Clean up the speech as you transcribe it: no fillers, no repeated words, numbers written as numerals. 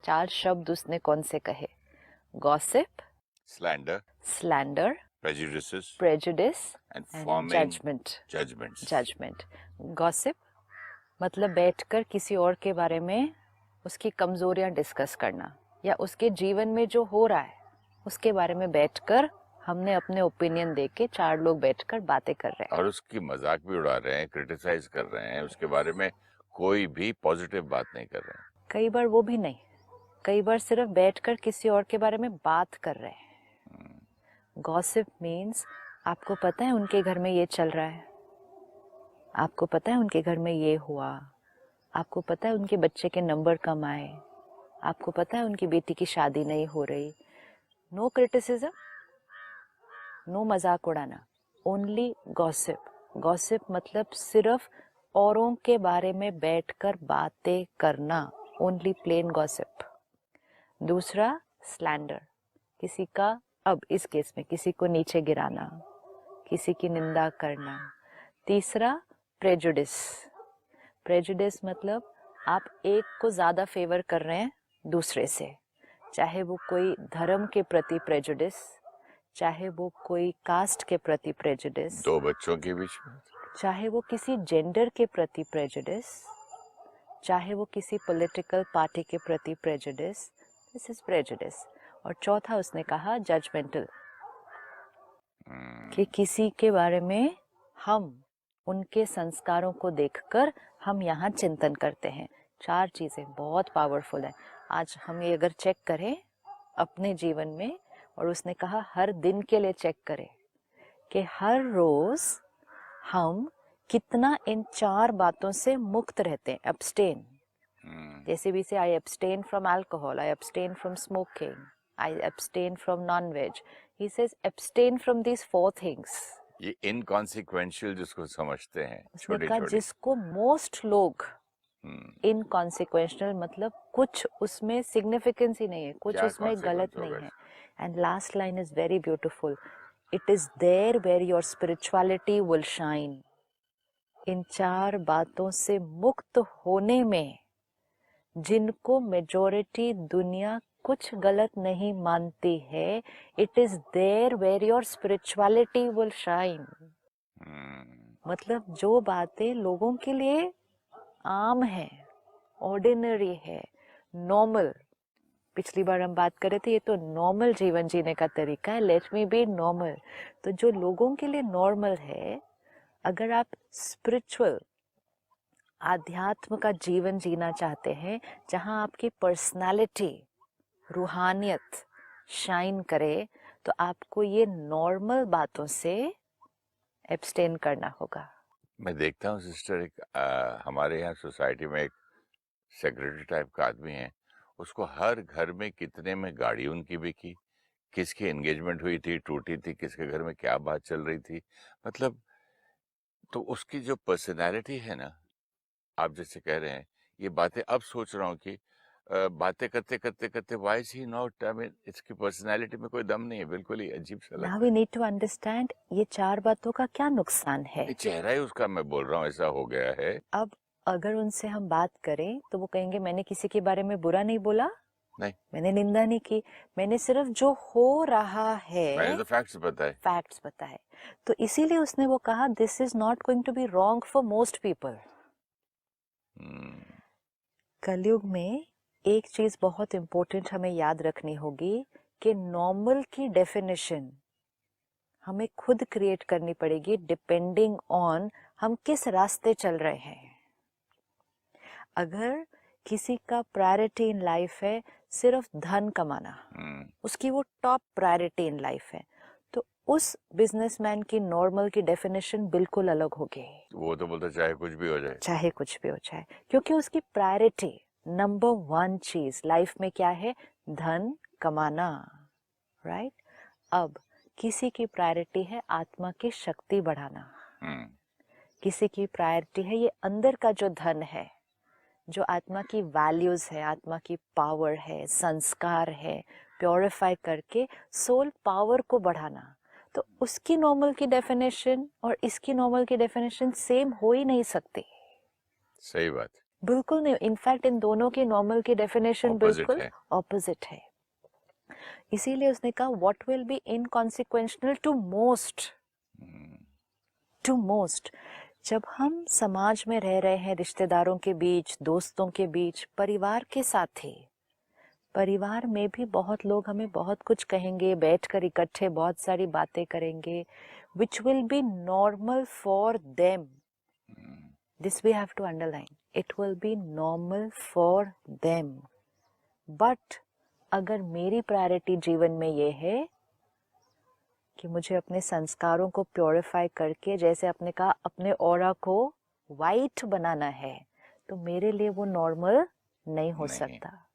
4 शब्द उसने कौन से कहे? Gossip, slander, slander, prejudices, prejudice and and forming judgement. judgments. Gossip मतलब बैठकर किसी और के बारे में उसकी कमजोरियां डिस्कस करना, या उसके जीवन में जो हो रहा है उसके बारे में बैठकर हमने अपने ओपिनियन दे के 4 लोग बैठकर बातें कर रहे हैं. और उसकी मजाक भी उड़ा रहे हैं, क्रिटिसाइज कर रहे हैं, उसके बारे में कोई भी पॉजिटिव बात नहीं कर रहे हैं. कई बार वो भी नहीं, कई बार सिर्फ बैठकर किसी और के बारे में बात कर रहे हैं. गॉसिप मीन्स आपको पता है उनके घर में ये चल रहा है, आपको पता है उनके घर में ये हुआ, आपको पता है उनके बच्चे के नंबर कम आए, आपको पता है उनकी बेटी की शादी नहीं हो रही. नो क्रिटिसिज्म, नो मजाक उड़ाना, ओनली गॉसिप. गॉसिप मतलब सिर्फ औरों के बारे में बैठकर बातें करना, ओनली प्लेन गॉसिप. दूसरा स्लैंडर, किसी का, अब इस केस में किसी को नीचे गिराना, किसी की निंदा करना. तीसरा प्रेजुडिस. प्रेजुडिस मतलब आप एक को ज्यादा फेवर कर रहे हैं दूसरे से, चाहे वो कोई धर्म के प्रति प्रेजुडिस, चाहे वो कोई कास्ट के प्रति प्रेजुडिस, 2 बच्चों के बीच में, चाहे वो किसी जेंडर के प्रति प्रेजुडिस, चाहे वो किसी पॉलिटिकल पार्टी के प्रति प्रेजुडिस. This is prejudice. और चौथा उसने कहा जजमेंटल, कि किसी के बारे में हम उनके संस्कारों को देखकर हम यहाँ चिंतन करते हैं. 4 चीजें बहुत पावरफुल है. आज हम ये अगर चेक करें अपने जीवन में, और उसने कहा हर दिन के लिए चेक करें कि हर रोज हम कितना इन 4 बातों से मुक्त रहते हैं. एब्सटेन, जैसे भी say I abstain from alcohol, I abstain from smoking, I abstain from non veg. He says abstain from these 4 things. ये इनकॉन्सिक्वेंशियल जिसको समझते हैं, उसने छोटे कहा छोटे, जिसको मोस्ट लोग इनकॉन्सिक्वेंशियल मतलब कुछ उसमें सिग्निफिकेंस ही नहीं है, कुछ क्या उसमें गलत consequence नहीं होगा है. And last line is very beautiful. It is there where your spirituality will shine. In 4 बातों से मुक्त होने में जिनको मेजॉरिटी दुनिया कुछ गलत नहीं मानती है, it is there where your spirituality will shine. मतलब जो बातें लोगों के लिए आम है, ऑर्डिनरी है, नॉर्मल, पिछली बार हम बात कर रहे थे ये तो नॉर्मल जीवन जीने का तरीका है, लेट मी बी नॉर्मल. तो जो लोगों के लिए नॉर्मल है, अगर आप स्पिरिचुअल आध्यात्म का जीवन जीना चाहते हैं जहां आपकी पर्सनालिटी, रूहानियत शाइन करे, तो आपको ये नॉर्मल बातों से एब्सटेन करना होगा. मैं देखता हूँ सिस्टर, एक हमारे यहाँ सोसाइटी में एक सेक्रेटरी टाइप का आदमी है, उसको हर घर में कितने में गाड़ी उनकी बिकी, किसकी एंगेजमेंट हुई थी, टूटी थी, किसके घर में क्या बात चल रही थी, मतलब. तो उसकी जो पर्सनैलिटी है ना, आप जैसे कह रहे हैं, ये बातें अब सोच रहा हूँ कि बातें करते करते करते why is he not, I mean इसकी पर्सनैलिटी में कोई दम नहीं है, बिल्कुल ही अजीब सा नाउ लगता वी है. नीड टू अंडरस्टैंड ये 4 बातों का क्या नुकसान है. ये चेहरा ही उसका, मैं बोल रहा हूँ, ऐसा हो गया है. अब अगर उनसे हम बात करें तो वो कहेंगे मैंने किसी के बारे में बुरा नहीं बोला, नहीं, मैंने निंदा नहीं की, मैंने सिर्फ जो हो रहा मैंने है तो फैक्ट्स बताए. फैक्ट्स बताए. तो इसीलिए उसने वो कहा this is not going to be wrong for most people. कलयुग में एक चीज बहुत इंपॉर्टेंट हमें याद रखनी होगी कि नॉर्मल की डेफिनेशन हमें खुद क्रिएट करनी पड़ेगी डिपेंडिंग ऑन हम किस रास्ते चल रहे हैं. अगर किसी का प्रायोरिटी इन लाइफ है सिर्फ धन कमाना, उसकी वो टॉप प्रायोरिटी इन लाइफ है, तो उस बिजनेसमैन की नॉर्मल की डेफिनेशन बिल्कुल अलग होगी. वो तो बोलता चाहे कुछ भी हो जाए, चाहे कुछ भी हो जाए, क्योंकि उसकी प्रायोरिटी नंबर 1 चीज लाइफ में क्या है? धन कमाना. राइट? अब किसी की प्रायोरिटी है आत्मा की शक्ति बढ़ाना, किसी की प्रायोरिटी है ये अंदर का जो धन है, जो आत्मा की वैल्यूज है, आत्मा की पावर है, संस्कार है, प्योरीफाई करके सोल पावर को बढ़ाना. तो उसकी नॉर्मल की डेफिनेशन और इसकी नॉर्मल की डेफिनेशन सेम हो ही नहीं सकती. सही बात. बिल्कुल नहीं, इनफैक्ट इन दोनों की नॉर्मल की डेफिनेशन ऑपोजिट बिल्कुल है। ऑपोजिट है। इसीलिए उसने कहा what will be inconsequential to most, to most. जब हम समाज में रह रहे हैं, रिश्तेदारों के बीच, दोस्तों के बीच, परिवार के साथ ही, परिवार में भी बहुत लोग हमें बहुत कुछ कहेंगे, बैठकर इकट्ठे बहुत सारी बातें करेंगे, which will be normal for them. This we have to underline. It will be normal for them. But अगर मेरी प्रायोरिटी जीवन में ये है कि मुझे अपने संस्कारों को प्योरीफाई करके, जैसे आपने कहा, अपने ऑरा को वाइट बनाना है, तो मेरे लिए वो नॉर्मल नहीं हो सकता।